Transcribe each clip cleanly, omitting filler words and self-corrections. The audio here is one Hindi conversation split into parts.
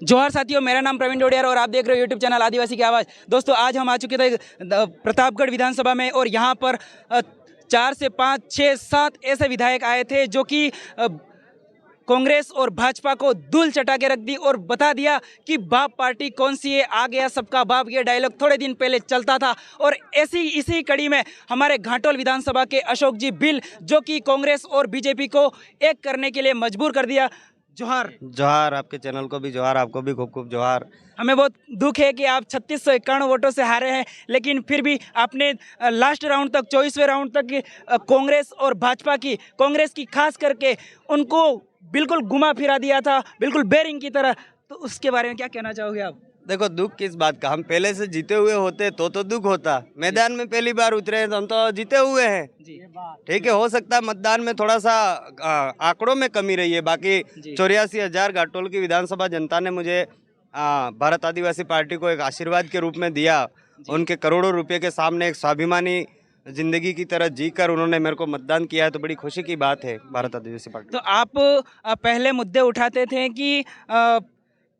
जोहार साथियों, मेरा नाम प्रवीण डोडियार और आप देख रहे हो यूट्यूब चैनल आदिवासी की आवाज़। दोस्तों, आज हम आ चुके थे प्रतापगढ़ विधानसभा में और यहाँ पर 4 से 5, 6, 7 ऐसे विधायक आए थे जो कि कांग्रेस और भाजपा को धूल चटा के रख दी और बता दिया कि बाप पार्टी कौन सी है, आ गया सबका बाप। ये डायलॉग थोड़े दिन पहले चलता था और इसी कड़ी में हमारे घाटोल विधानसभा के अशोक जी बिल, जो कि कांग्रेस और बीजेपी को एक करने के लिए मजबूर कर दिया। जोहार। जोहार, आपके चैनल को भी जोहार, आपको भी खूब खूब जोहार। हमें बहुत दुख है कि आप 3651 वोटों से हारे हैं, लेकिन फिर भी आपने लास्ट राउंड तक, 24वें राउंड तक कांग्रेस और भाजपा की, कांग्रेस की खास करके उनको बिल्कुल घुमा फिरा दिया था, बिल्कुल बेरिंग की तरह। तो उसके बारे में क्या कहना चाहोगे आप? देखो, दुख किस बात का, हम पहले से जीते हुए होते तो दुख होता। मैदान में पहली बार उतरे हैं तो हम तो जीते हुए हैं। ठीक है, हो सकता है मतदान में थोड़ा सा आंकड़ों में कमी रही है। बाकी 84,000 घाटोल की विधानसभा जनता ने मुझे भारत आदिवासी पार्टी को एक आशीर्वाद के रूप में दिया। उनके करोड़ों रुपए के सामने एक स्वाभिमानी जिंदगी की तरह जीकर उन्होंने मेरे को मतदान किया है, तो बड़ी खुशी की बात है भारत आदिवासी पार्टी। तो आप पहले मुद्दे उठाते थे कि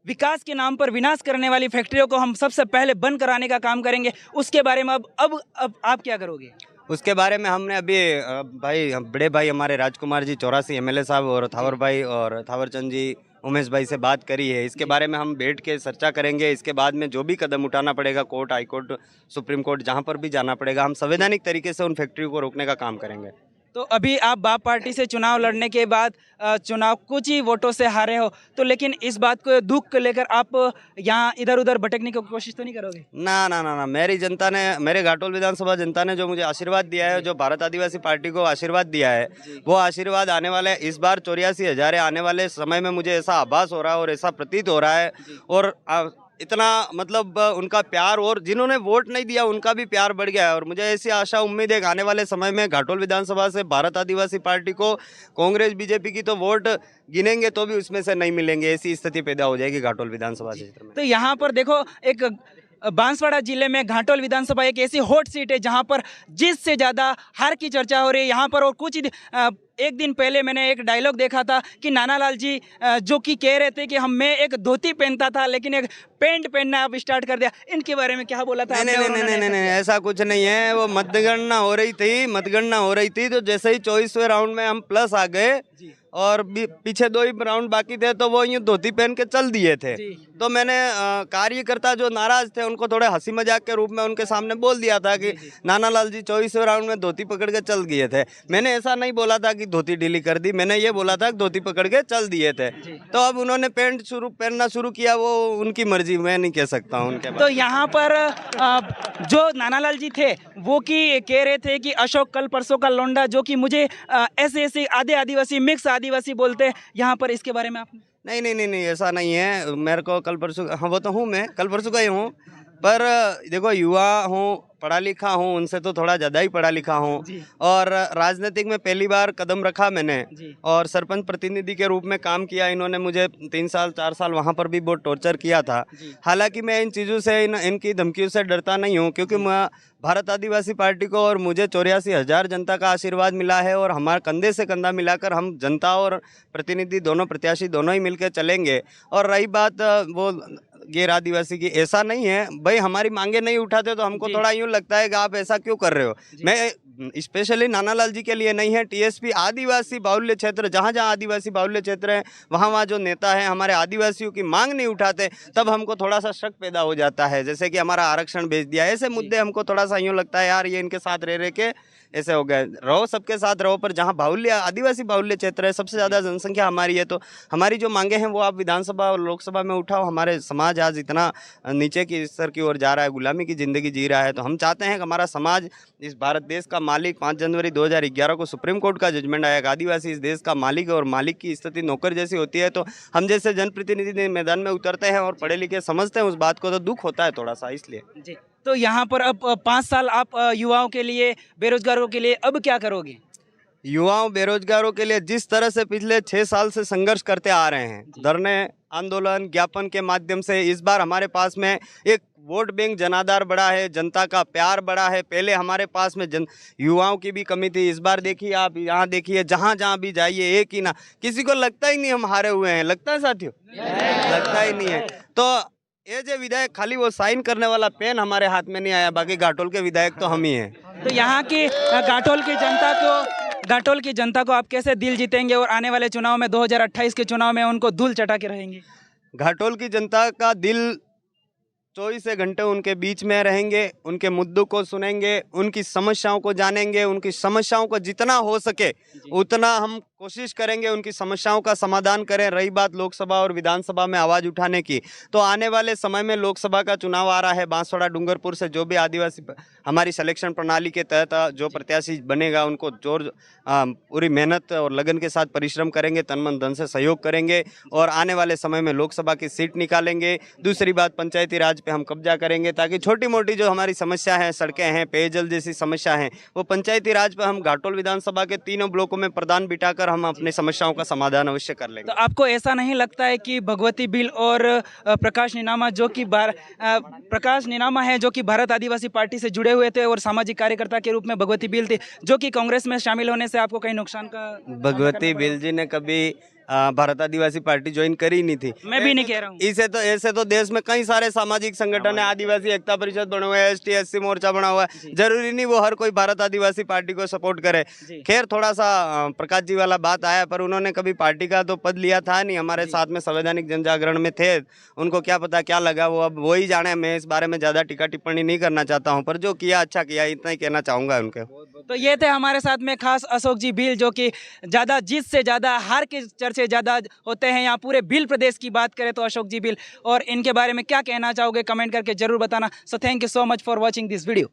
विकास के नाम पर विनाश करने वाली फैक्ट्रियों को हम सबसे पहले बंद कराने का काम करेंगे। उसके बारे में अब आप क्या करोगे? उसके बारे में हमने अभी बड़े भाई हमारे राजकुमार जी 84 एमएलए साहब और थावर भाई और थावरचंद जी उमेश भाई से बात करी है। इसके बारे में हम बैठ के चर्चा करेंगे। इसके बाद में जो भी कदम उठाना पड़ेगा, court, high court, supreme court, जहां पर भी जाना पड़ेगा, हम संवैधानिक तरीके से उन फैक्ट्री को रोकने का काम करेंगे। तो अभी आप बाप पार्टी से चुनाव लड़ने के बाद चुनाव कुछ ही वोटों से हारे हो, तो लेकिन इस बात को दुख को लेकर आप यहाँ इधर उधर भटकने की कोशिश तो नहीं करोगे? ना ना ना ना, मेरी जनता ने, मेरे घाटोल विधानसभा जनता ने जो मुझे आशीर्वाद दिया है, जो भारत आदिवासी पार्टी को आशीर्वाद दिया है, वो आशीर्वाद आने वाले इस बार 84,000 आने वाले समय में मुझे ऐसा आभास हो रहा है और ऐसा प्रतीत हो रहा है। और इतना मतलब उनका प्यार, और जिन्होंने वोट नहीं दिया उनका भी प्यार बढ़ गया है। और मुझे ऐसी आशा उम्मीद है कि आने वाले समय में घाटोल विधानसभा से भारत आदिवासी पार्टी को कांग्रेस बीजेपी की तो वोट गिनेंगे तो भी उसमें से नहीं मिलेंगे। ऐसी स्थिति पैदा हो जाएगी घाटोल विधानसभा क्षेत्र में। तो यहाँ पर देखो, एक बांसवाड़ा जिले में घाटोल विधानसभा एक ऐसी हॉट सीट है जहाँ पर जीत से ज़्यादा हार की चर्चा हो रही है यहाँ पर। और कुछ एक दिन पहले मैंने एक डायलॉग देखा था कि नानालाल जी जो कि कह रहे थे कि मैं एक धोती पहनता था लेकिन एक पैंट पहनना अब स्टार्ट कर दिया। इनके बारे में क्या बोला था? नहीं, ऐसा कुछ नहीं है। वो मतगणना हो रही थी तो जैसे ही 24वें राउंड में हम प्लस आ गए और पीछे 2 ही राउंड बाकी थे तो वो यूँ धोती पहन के चल दिए थे। तो मैंने कार्यकर्ता जो नाराज थे उनको थोड़े हंसी मजाक के रूप में उनके सामने बोल दिया था कि नानालाल जी 24वें राउंड में धोती पकड़ के चल दिए थे। मैंने ऐसा नहीं बोला था कि धोती ढीली कर दी, मैंने ये बोला था कि धोती पकड़ के चल दिए थे। तो अब उन्होंने पैंट पहनना शुरू किया, वो उनकी मर्जी, मैं नहीं कह सकता हूँ उनके। तो यहाँ पर जो नानालाल जी थे वो कि कह रहे थे कि अशोक कल परसों का लौंडा, जो कि मुझे ऐसे आधे आदिवासी मिक्स आदिवासी बोलते हैं यहाँ पर। इसके बारे में आप? नहीं, ऐसा नहीं है। मेरे को कल परसों, हाँ वो तो हूँ, मैं कल परसों का ही हूँ, पर देखो युवा हूँ, पढ़ा लिखा हूँ, उनसे तो थोड़ा ज़्यादा ही पढ़ा लिखा हूँ। और राजनीतिक में पहली बार कदम रखा मैंने और सरपंच प्रतिनिधि के रूप में काम किया। इन्होंने मुझे 3 साल 4 साल वहाँ पर भी बहुत टॉर्चर किया था। हालांकि मैं इन चीज़ों से, इनकी धमकियों से डरता नहीं हूँ, क्योंकि मैं भारत आदिवासी पार्टी को और मुझे 84,000 जनता का आशीर्वाद मिला है और हमारे कंधे से कंधा मिलाकर हम जनता और प्रतिनिधि दोनों, प्रत्याशी दोनों ही मिलकर चलेंगे। और रही बात वो गैर आदिवासी की, ऐसा नहीं है भाई, हमारी मांगे नहीं उठाते तो हमको थोड़ा यूँ लगता है कि आप ऐसा क्यों कर रहे हो। मैं स्पेशली नानालाल जी के लिए नहीं है, टीएसपी आदिवासी बाहुल्य क्षेत्र, जहाँ जहाँ आदिवासी बाहुल्य क्षेत्र है वहाँ जो नेता है हमारे आदिवासियों की मांग नहीं उठाते, तब हमको थोड़ा सा शक पैदा हो जाता है। जैसे कि हमारा आरक्षण भेज दिया, ऐसे मुद्दे हमको थोड़ा सा यूँ लगता है यार ये इनके साथ रह के ऐसे हो गए। रहो सबके साथ रहो, पर जहाँ बाहुल्य, आदिवासी बाहुल्य क्षेत्र है, सबसे ज़्यादा जनसंख्या हमारी है, तो हमारी जो मांगे हैं वो आप विधानसभा और लोकसभा में उठाओ। हमारे समाज आज इतना नीचे की स्तर की ओर जा रहा है, गुलामी की ज़िंदगी जी रहा है, तो हम चाहते हैं कि हमारा समाज इस भारत देश का मालिक। 5 जनवरी 2011 को सुप्रीम कोर्ट का जजमेंट आया, आदिवासी इस देश का मालिक है और मालिक की स्थिति नौकर जैसी होती है। तो हम जैसे जनप्रतिनिधि मैदान में उतरते हैं और पढ़े लिखे समझते हैं उस बात को, तो दुख होता है थोड़ा सा, इसलिए। तो यहाँ पर अब 5 साल आप युवाओं के लिए, बेरोजगारों के लिए अब क्या करोगे? युवाओं बेरोजगारों के लिए जिस तरह से पिछले 6 साल से संघर्ष करते आ रहे हैं, धरने, आंदोलन, ज्ञापन के माध्यम से, इस बार हमारे पास में एक वोट बैंक जनाधार बढ़ा है, जनता का प्यार बढ़ा है। पहले हमारे पास में युवाओं की भी कमी थी। इस बार देखिए, आप यहाँ देखिए, जहाँ जहाँ भी जाइए एक ही ना, किसी को लगता ही नहीं हम हारे हुए हैं। लगता है साथियों? लगता ही नहीं है। तो ये जो विधायक, खाली वो साइन करने वाला पेन हमारे हाथ में नहीं आया, बाकी घाटोल के विधायक तो हम ही हैं। तो यहाँ की घाटोल की जनता को आप कैसे दिल जीतेंगे और आने वाले चुनाव में 2028 के चुनाव में उनको धूल चटा के रहेंगे? घाटोल की जनता का दिल 24 घंटे उनके बीच में रहेंगे, उनके मुद्दों को सुनेंगे, उनकी समस्याओं को जानेंगे, उनकी समस्याओं को जितना हो सके उतना हम कोशिश करेंगे उनकी समस्याओं का समाधान करें। रही बात लोकसभा और विधानसभा में आवाज़ उठाने की, तो आने वाले समय में लोकसभा का चुनाव आ रहा है। बांसवाड़ा डूंगरपुर से जो भी आदिवासी हमारी सिलेक्शन प्रणाली के तहत जो प्रत्याशी बनेगा, उनको पूरी मेहनत और लगन के साथ परिश्रम करेंगे, तन मन धन से सहयोग करेंगे और आने वाले समय में लोकसभा की सीट निकालेंगे। दूसरी बात, पंचायती राज पे हम कब्जा करेंगे, ताकि छोटी मोटी जो हमारी समस्या है, सड़कें हैं, पेयजल जैसी समस्या हैं, वो पंचायती राज पे हम घाटोल विधानसभा के तीनों ब्लॉकों में प्रधान बिठाकर हम अपनी समस्याओं का समाधान अवश्य कर लेंगे। तो आपको ऐसा नहीं लगता है कि भगवती बिल और प्रकाश नीनामा प्रकाश नीनामा है जो कि भारत आदिवासी पार्टी से जुड़े हुए थे और सामाजिक कार्यकर्ता के रूप में भगवती बिल थी, जो कि कांग्रेस में शामिल होने से आपको कहीं नुकसान का? भगवती बिल जी ने कभी भारत आदिवासी पार्टी ज्वाइन करी नहीं थी। मैं भी नहीं कह रहा हूँ। ऐसे तो देश में कई सारे सामाजिक संगठन है, आदिवासी एकता परिषद बने हुए हैं, ST SC मोर्चा बना हुआ है। जरूरी नहीं वो हर कोई भारत आदिवासी पार्टी को सपोर्ट करे। खैर, थोड़ा सा प्रकाश जी वाला बात आया, पर उन्होंने कभी पार्टी का तो पद लिया था नहीं। हमारे साथ में संवैधानिक जन जागरण में थे, उनको क्या पता क्या लगा, वो अब वो ही जाने। मैं इस बारे में ज़्यादा टीका टिप्पणी नहीं करना चाहता हूँ, पर जो किया अच्छा किया, इतना ही कहना चाहूँगा उनके। तो ये थे हमारे साथ में खास अशोक जी भील, जो कि ज़्यादा जीत से ज़्यादा हार के चर्चे ज़्यादा होते हैं यहाँ पूरे भील प्रदेश की बात करें तो। अशोक जी भील, और इनके बारे में क्या कहना चाहोगे कमेंट करके जरूर बताना। So thank you so much for watching this video.